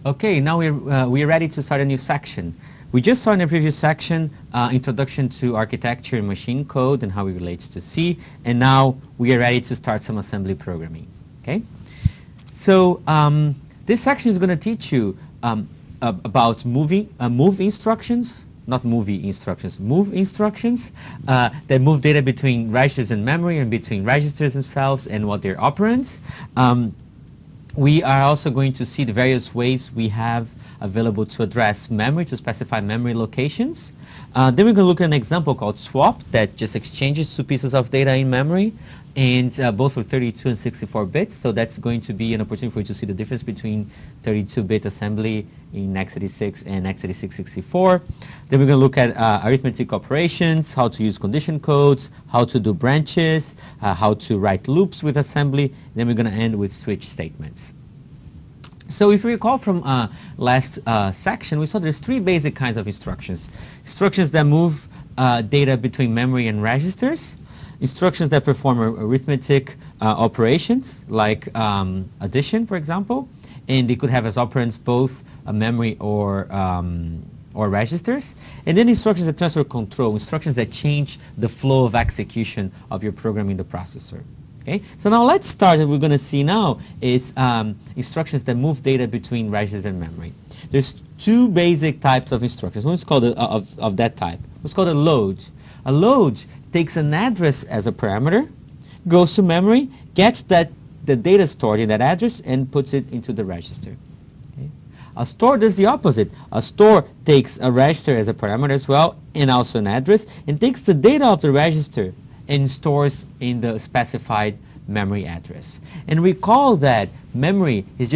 Okay, now we're ready to start a new section. We just saw in the previous section introduction to architecture and machine code and how it relates to C, and now we are ready to start some assembly programming. Okay, so this section is going to teach you about move instructions, not movie instructions, move instructions that move data between registers and memory and between registers themselves and what their operands. We are also going to see the various ways we have available to address memory, to specify memory locations. Then we're going to look at an example called swap that just exchanges two pieces of data in memory, and both are 32 and 64 bits. So that's going to be an opportunity for you to see the difference between 32-bit assembly in x86 and x86 64. Then we're going to look at arithmetic operations, how to use condition codes, how to do branches, how to write loops with assembly. Then we're going to end with switch statements. So if you recall from last section, we saw there's three basic kinds of instructions. Instructions that move data between memory and registers. Instructions that perform arithmetic operations, like addition, for example. And they could have as operands both a memory or registers. And then instructions that transfer control, instructions that change the flow of execution of your program in the processor. Okay, so now let's start. What we're going to see now is instructions that move data between registers and memory. There's two basic types of instructions. One is called of that type. What's called a load. A load takes an address as a parameter, goes to memory, gets the data stored in that address, and puts it into the register. Okay. A store does the opposite. A store takes a register as a parameter as well, and also an address, and takes the data of the register and stores in the specified memory address. And recall that memory is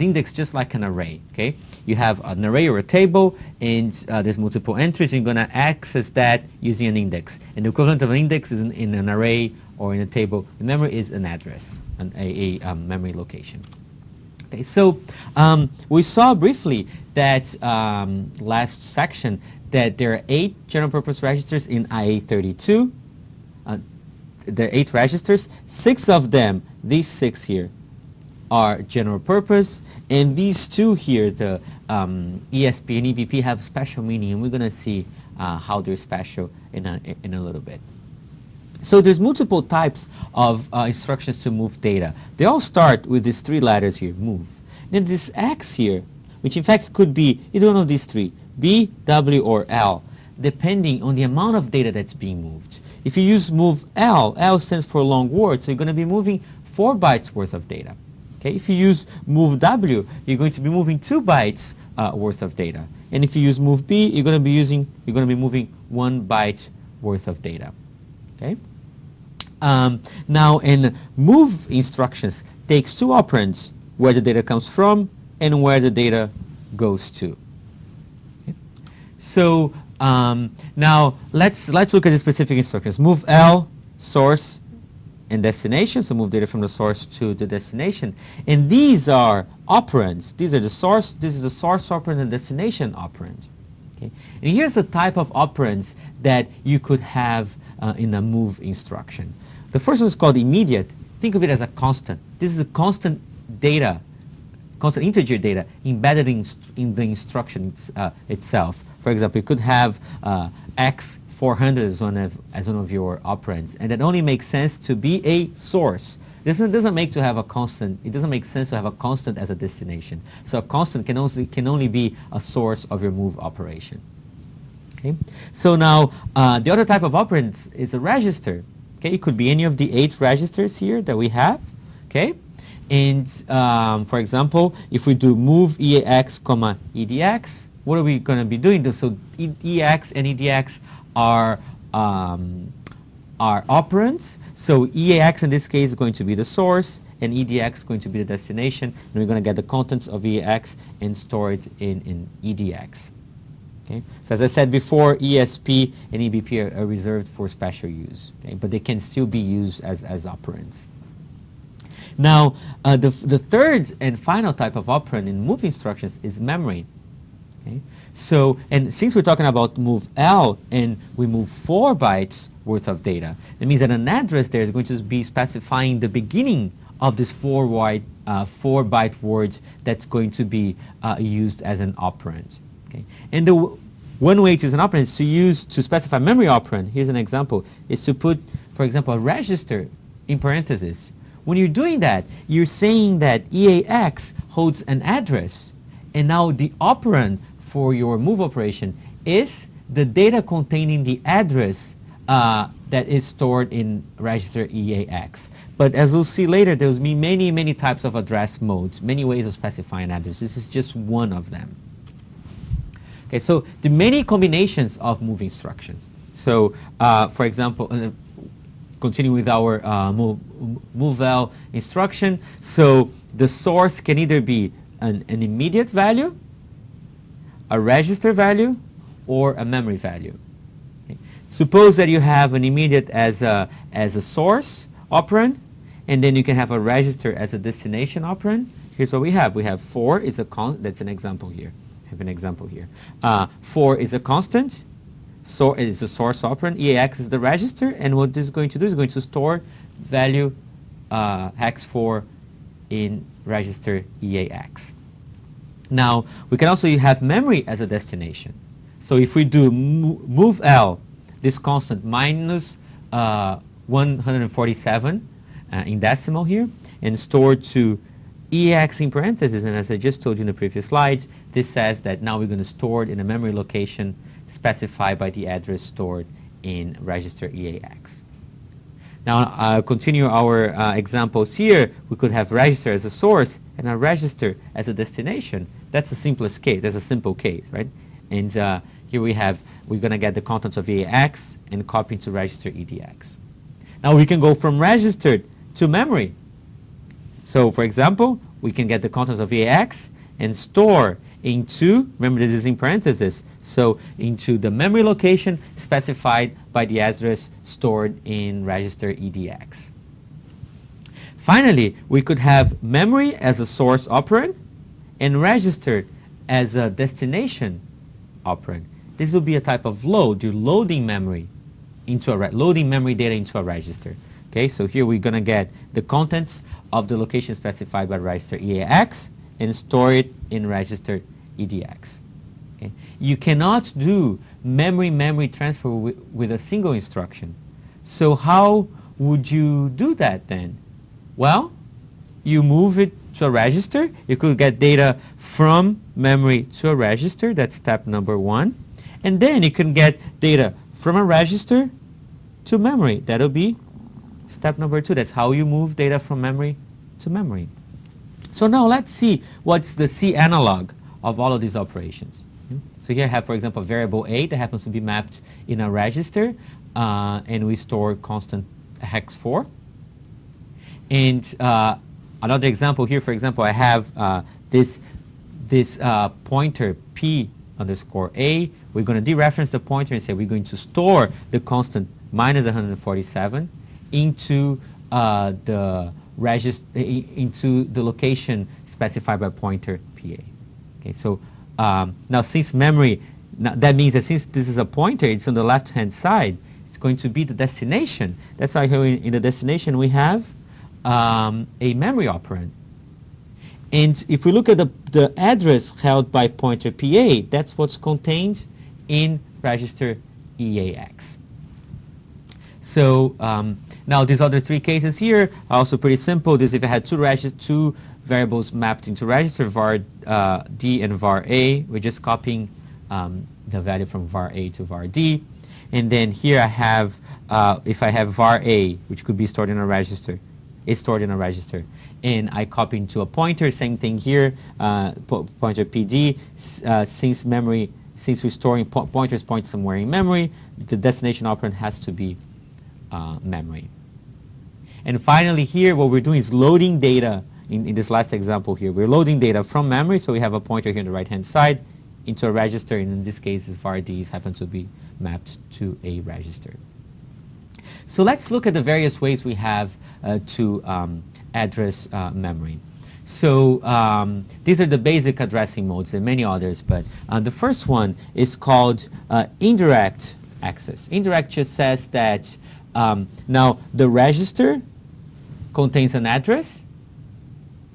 indexed just like an array. Okay, you have an array or a table, and there's multiple entries. You're going to access that using an index, and the equivalent of an index is in an array or in a table. The memory is an address, a memory location. Okay, so we saw briefly that last section that there are 8 general purpose registers in IA32. There are 8 registers. 6 of them, these 6 here, are general purpose, and these 2 here, the ESP and EBP, have special meaning, and we're going to see how they're special in a little bit. So there's multiple types of instructions to move data. They all start with these 3 letters here, move. Then this X here, which in fact could be either one of these 3, B, W, or L, depending on the amount of data that's being moved. If you use move L, L stands for long word, so you're going to be moving 4 bytes worth of data. Okay, if you use move W, you're going to be moving 2 bytes worth of data. And if you use move B, you're going to be moving 1 byte worth of data. Okay. Now, in move instructions takes 2 operands, where the data comes from and where the data goes to. Okay. So now let's look at the specific instructions. Move L, source and destination, so move data from the source to the destination. And these are operands. These are the source. This is the source operand and destination operand. Okay. And here's the type of operands that you could have in a move instruction. The first one is called immediate. Think of it as a constant. This is a constant data, constant integer data embedded in the instruction itself. For example, you could have x400 as one of your operands, and that only makes sense to be a source. It doesn't make to have a constant. It doesn't make sense to have a constant as a destination. So a constant can only be a source of your move operation. Okay. So now the other type of operand is a register. Okay, it could be any of the 8 registers here that we have. Okay. And for example, if we do move EAX, EDX, what are we going to be doing? So EAX and EDX are operands. So EAX in this case is going to be the source, and EDX is going to be the destination. And we're going to get the contents of EAX and store it in EDX. Okay. So as I said before, ESP and EBP are reserved for special use, okay? But they can still be used as operands. Now, the third and final type of operand in move instructions is memory. Okay? So, and since we're talking about move L and we move 4 bytes worth of data, that means that an address there is going to be specifying the beginning of this 4-byte words that's going to be used as an operand. Okay, and one way to use an operand is to specify memory operand. Here's an example: is to put, for example, a register in parentheses. When you're doing that, you're saying that EAX holds an address, and now the operand for your move operation is the data containing the address that is stored in register EAX. But as we'll see later, there's many types of address modes, many ways of specifying address. This is just one of them. Okay, so the many combinations of move instructions. So, for example, continue with our MoveL instruction. So the source can either be an immediate value, a register value, or a memory value. Okay. Suppose that you have an immediate as a source operand, and then you can have a register as a destination operand. Here's what we have. We have 4 is that's an example here. I have an example here. 4 is a constant. So it is a source operand. EAX is the register, and what this is going to do is going to store value hex 4 in register EAX. Now we can also have memory as a destination. So if we do MoveL, this constant minus 147 in decimal here, and store to EAX in parentheses, and as I just told you in the previous slides, this says that now we're going to store it in a memory location specified by the address stored in register EAX. Now continue our examples here. We could have register as a source and a register as a destination. That's the simplest case. That's a simple case, right? And here we're going to get the contents of EAX and copy to register EDX. Now we can go from registered to memory. So for example, we can get the contents of EAX and store into, remember this is in parentheses, so into the memory location specified by the address stored in register EDX. Finally, we could have memory as a source operand and register as a destination operand. This will be a type of load. You're loading memory into loading memory data into a register. Okay, so here we're going to get the contents of the location specified by register EAX and store it in register EDX. Okay. You cannot do memory transfer with a single instruction. So how would you do that then? Well, you move it to a register. You could get data from memory to a register. That's step number 1. And then you can get data from a register to memory. That'll be step number 2. That's how you move data from memory to memory. So now let's see what's the C analog of all of these operations. So here I have, for example, variable A that happens to be mapped in a register, and we store constant hex 4. And another example here, for example, I have this pointer P underscore A. We're going to dereference the pointer and say we're going to store the constant minus 147 into the into the location specified by pointer PA. Okay, so now since memory, that means that since this is a pointer, it's on the left-hand side, it's going to be the destination. That's why here in the destination we have a memory operand. And if we look at the address held by pointer PA, that's what's contained in register EAX. So now these other 3 cases here are also pretty simple. This if I had two variables mapped into register, var D and var A. We're just copying the value from var A to var D. And then here I have, if I have var A, which could be stored in a register, is stored in a register. And I copy into a pointer, same thing here, pointer PD. Since we're storing pointers point somewhere in memory, the destination operand has to be memory. And finally here, what we're doing is loading data. In this last example here, we're loading data from memory, so we have a pointer here on the right-hand side into a register, and in this case, var Ds happen to be mapped to a register. So let's look at the various ways we have to address memory. So these are the basic addressing modes. There are many others, but the first one is called indirect access. Indirect just says that now the register contains an address,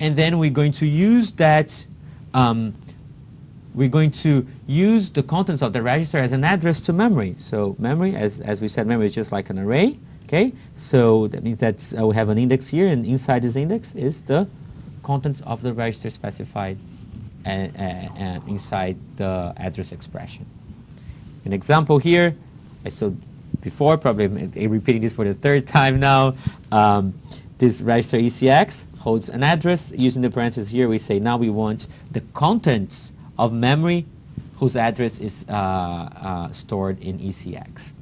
and then we're going to use that, we're going to use the contents of the register as an address to memory. So memory, as we said, memory is just like an array. Okay, so that means that we have an index here, and inside this index is the contents of the register specified inside the address expression. An example here, I saw before, probably I'm repeating this for the third time now. This register ECX holds an address. Using the parentheses here, we say now we want the contents of memory whose address is stored in ECX.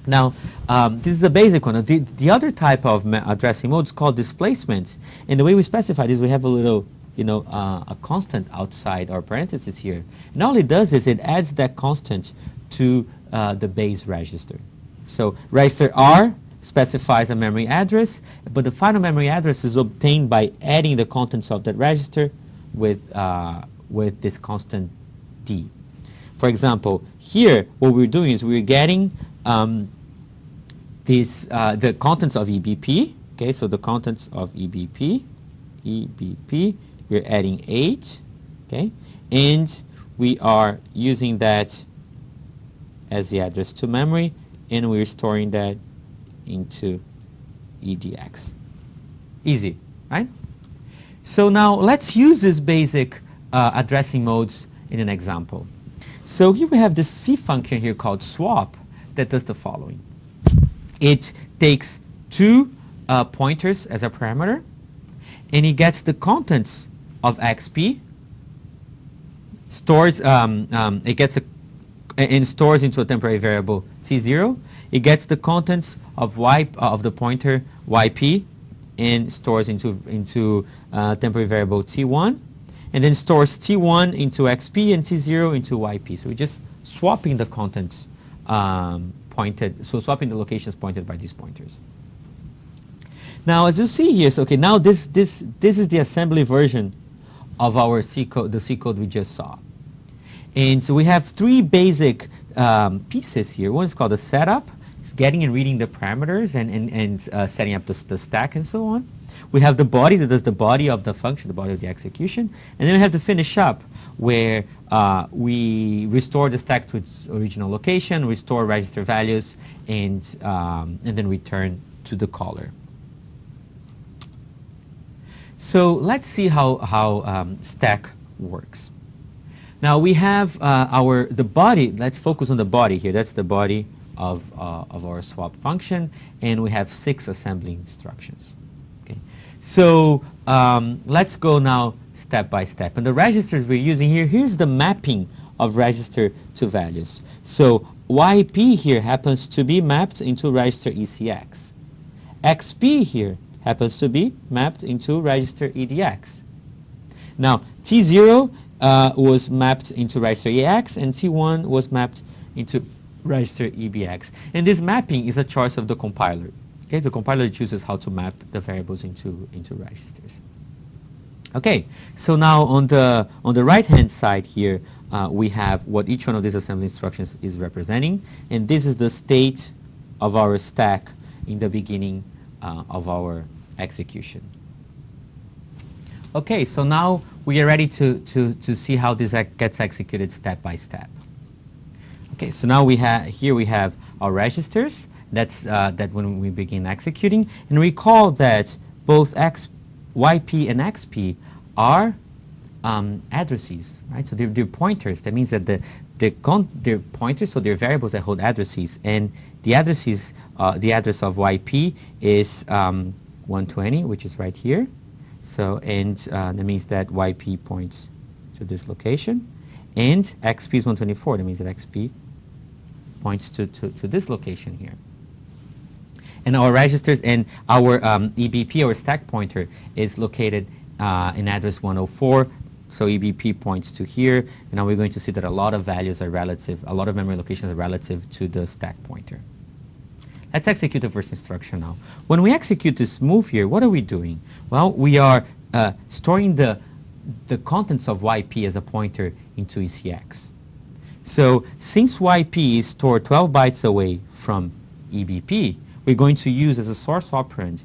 Now, this is a basic one. The other type of addressing mode is called displacement. And the way we specify this, we have a little, a constant outside our parentheses here. And all it does is it adds that constant to the base register. So register R specifies a memory address, but the final memory address is obtained by adding the contents of that register with this constant D. For example, here what we're doing is we're getting the contents of EBP. Okay, so the contents of EBP, we're adding 8. Okay, and we are using that as the address to memory, and we're storing that into EDX. Easy, right? So now let's use this basic addressing modes in an example. So here we have this C function here called swap that does the following. It takes two pointers as a parameter, and it gets the contents of XP, stores and stores into a temporary variable T0. It gets the contents of of the pointer YP and stores into temporary variable T1, and then stores T1 into XP and T0 into YP. So we're just swapping the contents swapping the locations pointed by these pointers. Now, as you see here, so okay, now this is the assembly version of our C code, the C code we just saw. And so we have three basic pieces here. One is called the setup. It's getting and reading the parameters and setting up the stack and so on. We have the body that does the body of the function, the body of the execution. And then we have the finish up, where we restore the stack to its original location, restore register values, and then return to the caller. So let's see how stack works. Now we have the body. Let's focus on the body here. That's the body of our swap function, and we have 6 assembly instructions. Okay, so let's go now step by step. And the registers we're using here, here's the mapping of register to values. So YP here happens to be mapped into register ECX. XP here happens to be mapped into register EDX. Now T0 was mapped into register EX, and T1 was mapped into register EBX. And this mapping is a choice of the compiler. Okay, the compiler chooses how to map the variables into registers. Okay, so now on the right hand side here, we have what each one of these assembly instructions is representing, and this is the state of our stack in the beginning of our execution. Okay, so now we are ready to see how this gets executed step by step. Okay, so now we have our registers. That's that when we begin executing, and recall that both YP and XP are addresses, right? So they're pointers. That means that they're pointers, so they're variables that hold addresses, and the addresses, the address of YP is 120, which is right here. So, and that means that YP points to this location, and XP is 124. That means that XP points to this location here. And our registers and our EBP, our stack pointer, is located in address 104. So EBP points to here, and now we're going to see that a lot of values are relative, a lot of memory locations are relative to the stack pointer. Let's execute the first instruction now. When we execute this move here, what are we doing? Well, we are storing the contents of YP as a pointer into ECX. So since YP is stored 12 bytes away from EBP, we're going to use as a source operand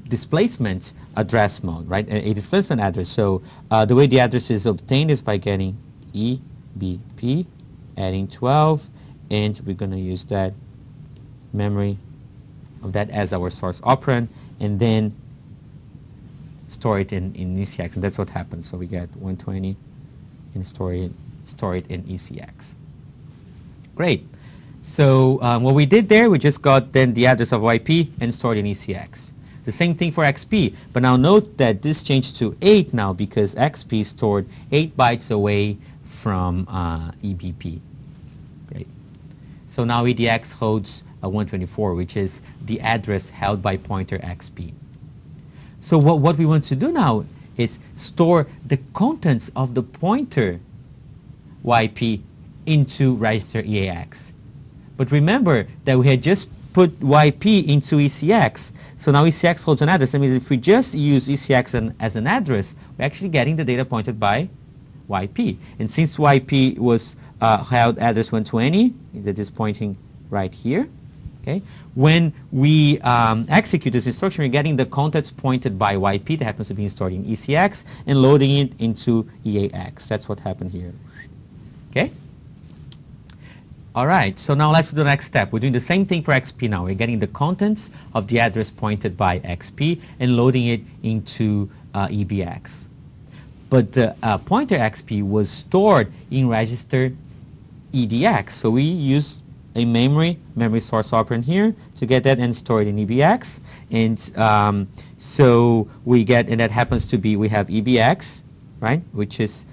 the displacement address mode, right? A displacement address. So the way the address is obtained is by getting EBP, adding 12, and we're going to use that memory of that as our source operand, and then store it in ECX, and that's what happens. So we get 120 and store it in ECX. Great. So what we did there, we just got then the address of YP and stored in ECX. The same thing for XP, but now note that this changed to 8 now because XP stored 8 bytes away from EBP. Great. So now EDX holds 124, which is the address held by pointer XP. So what we want to do now is store the contents of the pointer YP into register EAX. But remember that we had just put YP into ECX, so now ECX holds an address. That means if we just use ECX as an address, we're actually getting the data pointed by YP. And since YP was held address 120, that is pointing right here. Okay. When we execute this instruction, we're getting the contents pointed by YP that happens to be stored in ECX and loading it into EAX. That's what happened here. Okay. All right, so now let's do the next step. We're doing the same thing for XP now. We're getting the contents of the address pointed by XP and loading it into EBX. But the pointer XP was stored in register EDX. So we use a memory source operand here to get that and store it in EBX. And so we get, and that happens to be, we have EBX, right, which is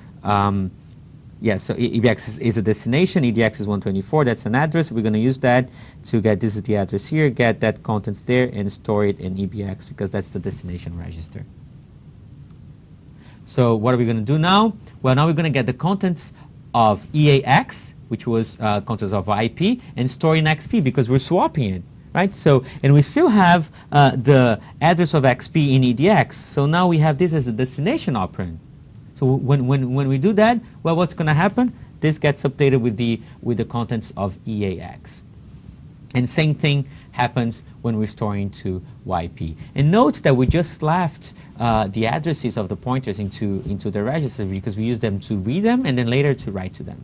yeah, so EBX is a destination, EDX is 124, that's an address. We're going to use that to get, this is the address here, get that contents there and store it in EBX because that's the destination register. So what are we going to do now? Well, now we're going to get the contents of EAX, which was contents of IP, and store in XP because we're swapping it, right? So, and we still have the address of XP in EDX. So now we have this as a destination operand. So when we do that, well, what's going to happen? This gets updated with the contents of EAX. And same thing happens when we're storing to YP. And note that we just left the addresses of the pointers into the register because we use them to read them and then later to write to them.